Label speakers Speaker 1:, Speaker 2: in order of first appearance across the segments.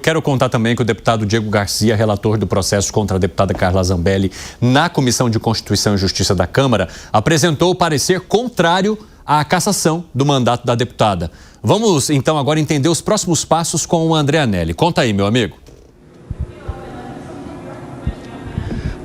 Speaker 1: quero contar também que o deputado Diego Garcia, relator do processo contra a deputada Carla Zambelli na Comissão de Constituição e Justiça da Câmara, apresentou o parecer contrário à cassação do mandato da deputada. Vamos, então, agora entender os próximos passos com o André Anelli. Conta aí, meu amigo.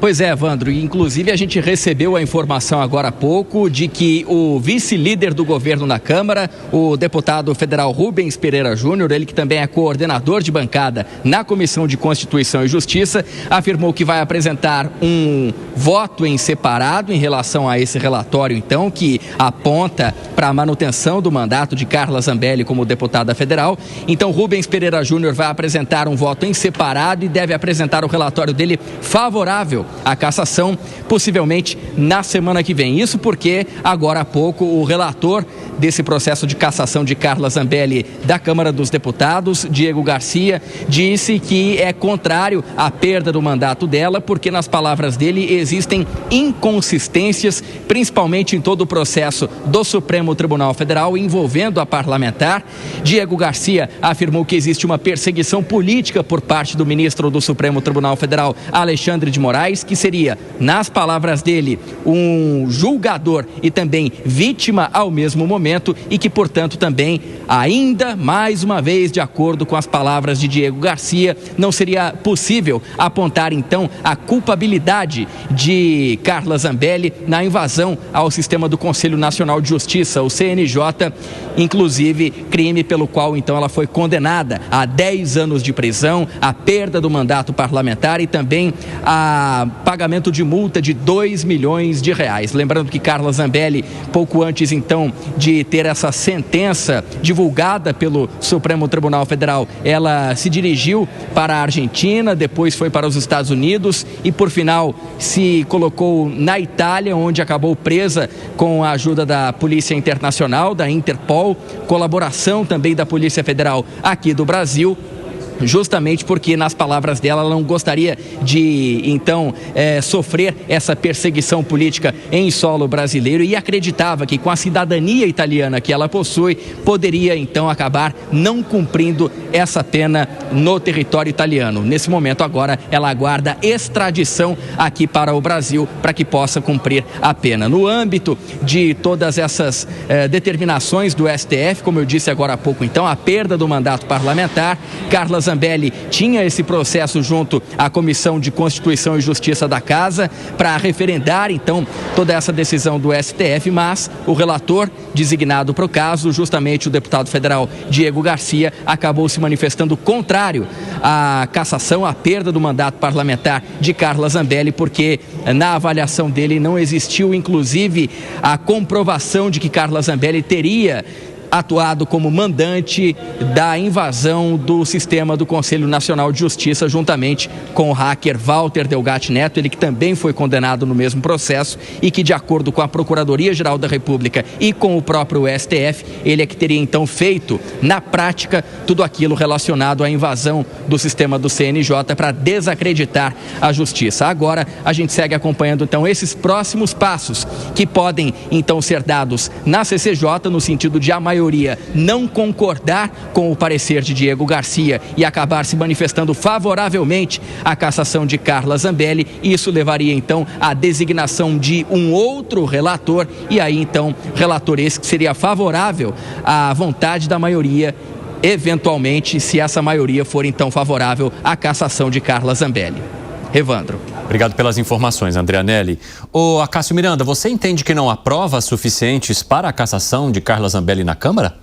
Speaker 2: Pois é, Evandro, inclusive a gente recebeu a informação agora há pouco de que o vice-líder do governo na Câmara, o deputado federal Rubens Pereira Júnior, ele que também é coordenador de bancada na Comissão de Constituição e Justiça, afirmou que vai apresentar um voto em separado em relação a esse relatório, então, que aponta para a manutenção do mandato de Carla Zambelli como deputada federal. Então, Rubens Pereira Júnior vai apresentar um voto em separado e deve apresentar o relatório dele favorável à cassação, possivelmente na semana que vem. Isso porque, agora há pouco, o relator desse processo de cassação de Carla Zambelli da Câmara dos Deputados, Diego Garcia, disse que é contrário à perda do mandato dela, porque, nas palavras dele, existem inconsistências, principalmente em todo o processo do Supremo Tribunal Federal envolvendo a parlamentar. Diego Garcia afirmou que existe uma perseguição política por parte do ministro do Supremo Tribunal Federal, Alexandre de Moraes, que seria, nas palavras dele, um julgador e também vítima ao mesmo momento e que, portanto, também, ainda mais uma vez, de acordo com as palavras de Diego Garcia, não seria possível apontar, então, a culpabilidade de Carla Zambelli na invasão ao sistema do Conselho Nacional de Justiça, o CNJ, inclusive crime pelo qual, então, ela foi condenada a 10 anos de prisão, a perda do mandato parlamentar e também a pagamento de multa de R$2 milhões. Lembrando que Carla Zambelli, pouco antes, então, de ter essa sentença divulgada pelo Supremo Tribunal Federal, ela se dirigiu para a Argentina, depois foi para os Estados Unidos e, por final, se colocou na Itália, onde acabou presa com a ajuda da Polícia Internacional, da Interpol, colaboração também da Polícia Federal aqui do Brasil, justamente porque, nas palavras dela, ela não gostaria de, então, sofrer essa perseguição política em solo brasileiro e acreditava que, com a cidadania italiana que ela possui, poderia, então, acabar não cumprindo essa pena no território italiano. Nesse momento, agora, ela aguarda extradição aqui para o Brasil para que possa cumprir a pena. No âmbito de todas essas determinações do STF, como eu disse agora há pouco, então, a perda do mandato parlamentar, Carla Zambelli tinha esse processo junto à Comissão de Constituição e Justiça da Casa para referendar, então, toda essa decisão do STF, mas o relator designado para o caso, justamente o deputado federal Diego Garcia, acabou se manifestando contrário à cassação, à perda do mandato parlamentar de Carla Zambelli, porque, na avaliação dele, não existiu, inclusive, a comprovação de que Carla Zambelli teria atuado como mandante da invasão do sistema do Conselho Nacional de Justiça, juntamente com o hacker Walter Delgatti Neto, ele que também foi condenado no mesmo processo e que, de acordo com a Procuradoria-Geral da República e com o próprio STF, ele é que teria então feito, na prática, tudo aquilo relacionado à invasão do sistema do CNJ para desacreditar a justiça. Agora, a gente segue acompanhando então esses próximos passos que podem então ser dados na CCJ, no sentido de a maioria não concordar com o parecer de Diego Garcia e acabar se manifestando favoravelmente à cassação de Carla Zambelli. Isso levaria então à designação de um outro relator e aí então relator esse que seria favorável à vontade da maioria, eventualmente, se essa maioria for então favorável à cassação de Carla Zambelli. Evandro.
Speaker 1: Obrigado pelas informações, André Anelli. Ô, Acácio Miranda, você entende que não há provas suficientes para a cassação de Carla Zambelli na Câmara?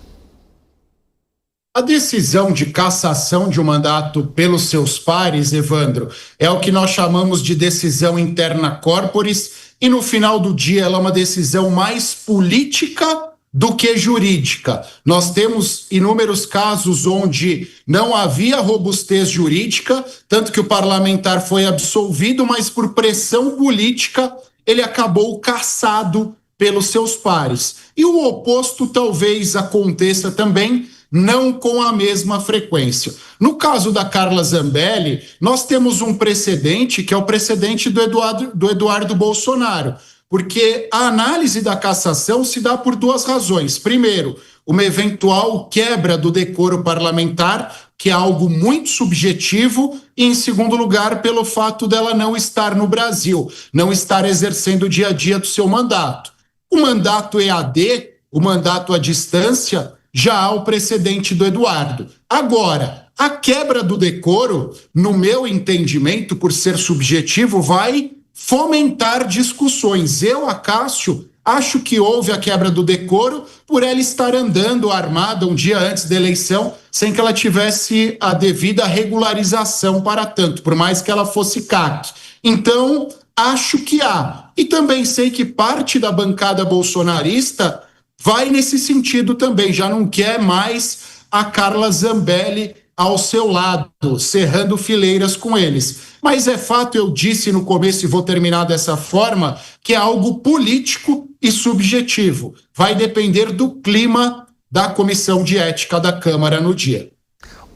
Speaker 3: A decisão de cassação de um mandato pelos seus pares, Evandro, é o que nós chamamos de decisão interna corporis e, no final do dia, ela é uma decisão mais política do que jurídica. Nós temos inúmeros casos onde não havia robustez jurídica, tanto que o parlamentar foi absolvido, mas por pressão política ele acabou cassado pelos seus pares. E o oposto talvez aconteça também, não com a mesma frequência. No caso da Carla Zambelli, nós temos um precedente, que é o precedente do Eduardo Bolsonaro, porque a análise da cassação se dá por duas razões. Primeiro, uma eventual quebra do decoro parlamentar, que é algo muito subjetivo, e, em segundo lugar, pelo fato dela não estar no Brasil, não estar exercendo o dia a dia do seu mandato. O mandato EAD, o mandato à distância, já há o precedente do Eduardo. Agora, a quebra do decoro, no meu entendimento, por ser subjetivo, vai fomentar discussões. Eu, Acácio, acho que houve a quebra do decoro por ela estar andando armada um dia antes da eleição, sem que ela tivesse a devida regularização para tanto, por mais que ela fosse CAC. Então, acho que há. E também sei que parte da bancada bolsonarista vai nesse sentido também, já não quer mais a Carla Zambelli ao seu lado, cerrando fileiras com eles. Mas é fato, eu disse no começo e vou terminar dessa forma, que é algo político e subjetivo. Vai depender do clima da Comissão de Ética da Câmara no dia.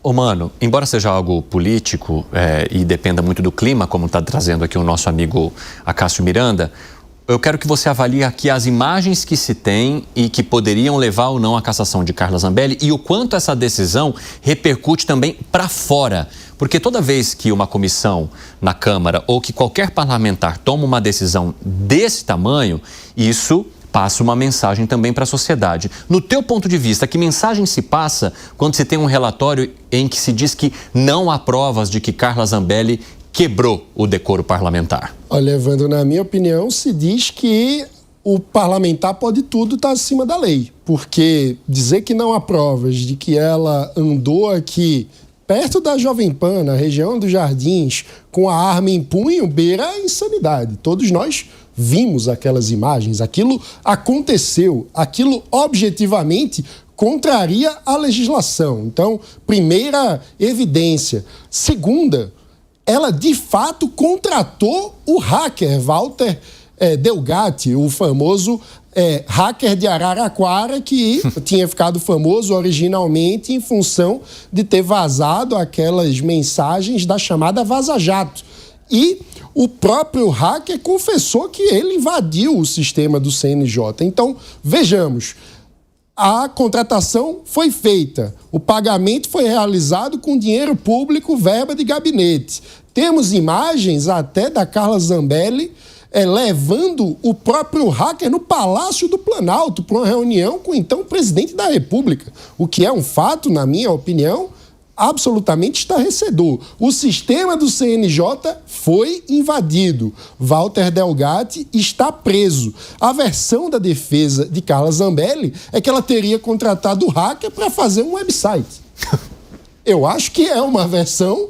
Speaker 1: Ô, Mano, embora seja algo político e dependa muito do clima, como está trazendo aqui o nosso amigo Acácio Miranda, eu quero que você avalie aqui as imagens que se tem e que poderiam levar ou não à cassação de Carla Zambelli e o quanto essa decisão repercute também para fora. Porque toda vez que uma comissão na Câmara ou que qualquer parlamentar toma uma decisão desse tamanho, isso passa uma mensagem também para a sociedade. No teu ponto de vista, que mensagem se passa quando se tem um relatório em que se diz que não há provas de que Carla Zambelli quebrou o decoro parlamentar?
Speaker 4: Olha, Evandro, na minha opinião, se diz que o parlamentar pode tudo, está acima da lei. Porque dizer que não há provas de que ela andou aqui perto da Jovem Pan, na região dos Jardins, com a arma em punho, beira a insanidade. Todos nós vimos aquelas imagens, aquilo aconteceu, aquilo objetivamente contraria a legislação. Então, primeira evidência. Segunda, ela de fato contratou o hacker Walter Delgatti, o famoso hacker de Araraquara, que tinha ficado famoso originalmente em função de ter vazado aquelas mensagens da chamada Vaza Jato. E o próprio hacker confessou que ele invadiu o sistema do CNJ. Então, vejamos, a contratação foi feita, o pagamento foi realizado com dinheiro público, verba de gabinete. Temos imagens até da Carla Zambelli levando o próprio hacker no Palácio do Planalto para uma reunião com então o presidente da República, o que é um fato, na minha opinião, absolutamente estarrecedor. O sistema do CNJ foi invadido. Walter Delgatti está preso. A versão da defesa de Carla Zambelli é que ela teria contratado o hacker para fazer um website. Eu acho que é uma versão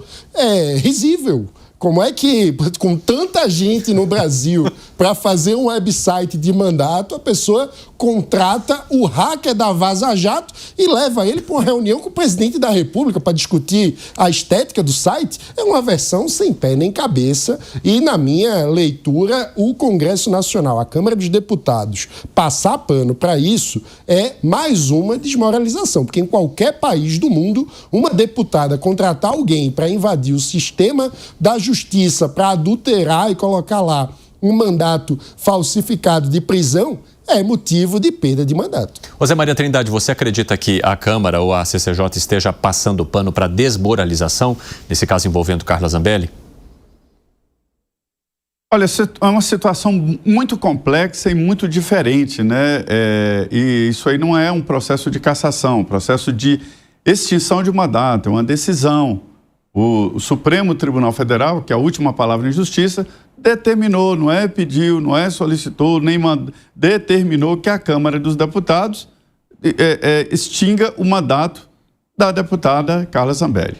Speaker 4: risível. Como é que, com tanta gente no Brasil para fazer um website de mandato, a pessoa contrata o hacker da Vaza Jato e leva ele para uma reunião com o presidente da República para discutir a estética do site? É uma versão sem pé nem cabeça e, na minha leitura, o Congresso Nacional, a Câmara dos Deputados, passar pano para isso é mais uma desmoralização, porque em qualquer país do mundo, uma deputada contratar alguém para invadir o sistema da justiça, para adulterar e colocar lá um mandato falsificado de prisão, é motivo de perda de mandato.
Speaker 1: José Maria Trindade, você acredita que a Câmara ou a CCJ esteja passando pano para desmoralização, nesse caso envolvendo Carla Zambelli?
Speaker 5: Olha, é uma situação muito complexa e muito diferente, né? E isso aí não é um processo de cassação, um processo de extinção de mandato, é uma decisão. O Supremo Tribunal Federal, que é a última palavra em justiça, determinou, não é pediu, não é solicitou, nem determinou que a Câmara dos Deputados extinga o mandato da deputada Carla Zambelli.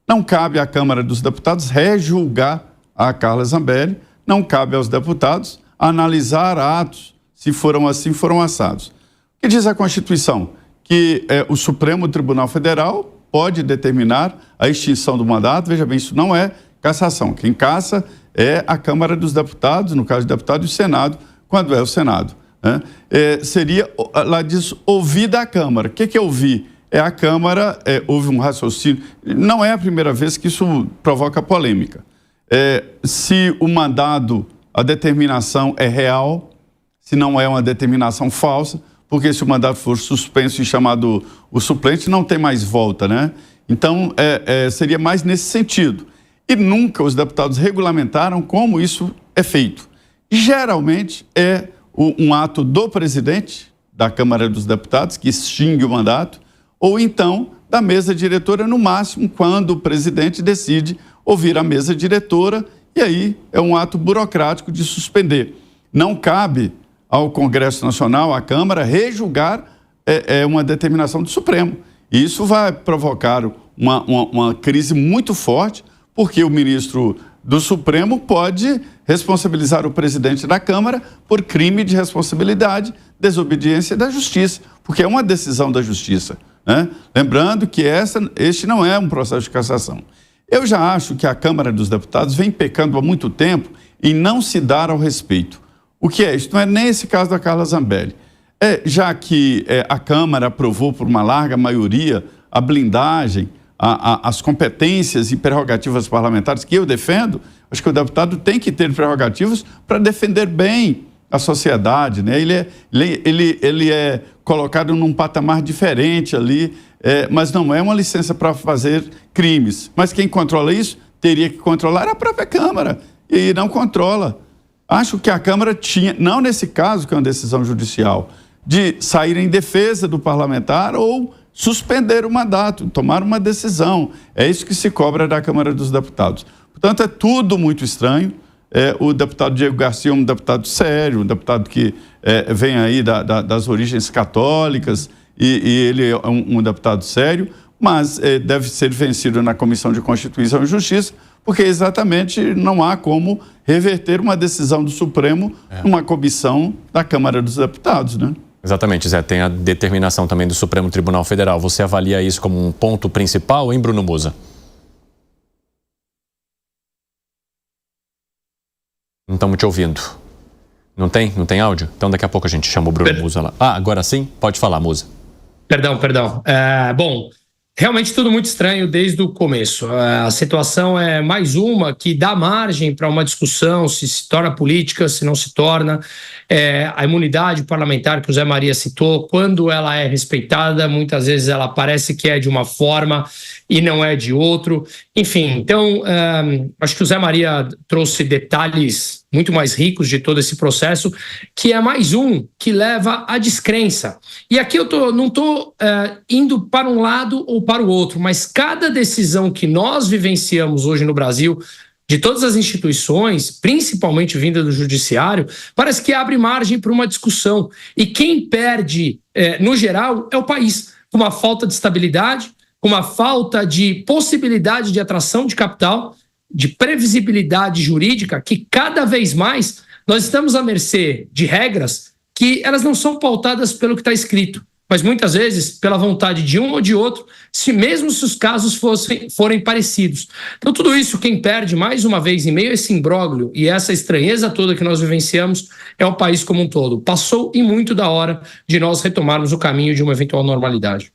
Speaker 5: Não cabe à Câmara dos Deputados rejulgar a Carla Zambelli, não cabe aos deputados analisar atos, se foram assim, foram assados. O que diz a Constituição? Que o Supremo Tribunal Federal pode determinar a extinção do mandato. Veja bem, isso não é cassação. Quem caça é a Câmara dos Deputados, no caso do deputado, e o Senado, quando é o Senado, né? Seria, lá diz, ouvida a Câmara. O que é ouvir? A Câmara, houve um raciocínio. Não é a primeira vez que isso provoca polêmica. Se o mandado, a determinação é real, se não é uma determinação falsa, porque se o mandato for suspenso e chamado o suplente, não tem mais volta, né? Então, seria mais nesse sentido. E nunca os deputados regulamentaram como isso é feito. Geralmente é um ato do presidente da Câmara dos Deputados, que extingue o mandato, ou então da mesa diretora, no máximo, quando o presidente decide ouvir a mesa diretora, e aí é um ato burocrático de suspender. Não cabe ao Congresso Nacional, à Câmara, rejulgar uma determinação do Supremo. E isso vai provocar uma crise muito forte, porque o ministro do Supremo pode responsabilizar o presidente da Câmara por crime de responsabilidade, desobediência da Justiça, porque é uma decisão da Justiça, né? Lembrando que este não é um processo de cassação. Eu já acho que a Câmara dos Deputados vem pecando há muito tempo em não se dar ao respeito. O que é isso? Não é nem esse caso da Carla Zambelli. Já que a Câmara aprovou por uma larga maioria a blindagem, as competências e prerrogativas parlamentares que eu defendo, acho que o deputado tem que ter prerrogativas para defender bem a sociedade, né? Ele é colocado num patamar diferente ali, mas não é uma licença para fazer crimes. Mas quem controla isso teria que controlar a própria Câmara, e não controla. Acho que a Câmara tinha, não nesse caso, que é uma decisão judicial, de sair em defesa do parlamentar ou suspender o mandato, tomar uma decisão. É isso que se cobra da Câmara dos Deputados. Portanto, é tudo muito estranho. O deputado Diego Garcia é um deputado sério, um deputado que vem aí das origens católicas, e ele é um deputado sério, mas deve ser vencido na Comissão de Constituição e Justiça, porque exatamente não há como reverter uma decisão do Supremo numa comissão da Câmara dos Deputados, né?
Speaker 1: Exatamente, Zé. Tem a determinação também do Supremo Tribunal Federal. Você avalia isso como um ponto principal, hein, Bruno Musa? Não estamos te ouvindo. Não tem? Não tem áudio? Então daqui a pouco a gente chama o Bruno Musa lá. Agora sim? Pode falar, Musa.
Speaker 6: Perdão. Bom, realmente tudo muito estranho desde o começo. A situação é mais uma que dá margem para uma discussão se torna política, se não se torna. A imunidade parlamentar que o Zé Maria citou, quando ela é respeitada, muitas vezes ela parece que é de uma forma e não é de outro. Enfim, então, acho que o Zé Maria trouxe detalhes muito mais ricos de todo esse processo, que é mais um que leva à descrença. E aqui eu não estou indo para um lado ou para o outro, mas cada decisão que nós vivenciamos hoje no Brasil, de todas as instituições, principalmente vinda do judiciário, parece que abre margem para uma discussão. E quem perde, no geral, é o país, com uma falta de estabilidade, com uma falta de possibilidade de atração de capital, de previsibilidade jurídica, que cada vez mais nós estamos à mercê de regras que elas não são pautadas pelo que está escrito, mas muitas vezes pela vontade de um ou de outro, mesmo se os casos forem parecidos. Então tudo isso, quem perde mais uma vez em meio a esse imbróglio e essa estranheza toda que nós vivenciamos, é o país como um todo. Passou e muito da hora de nós retomarmos o caminho de uma eventual normalidade.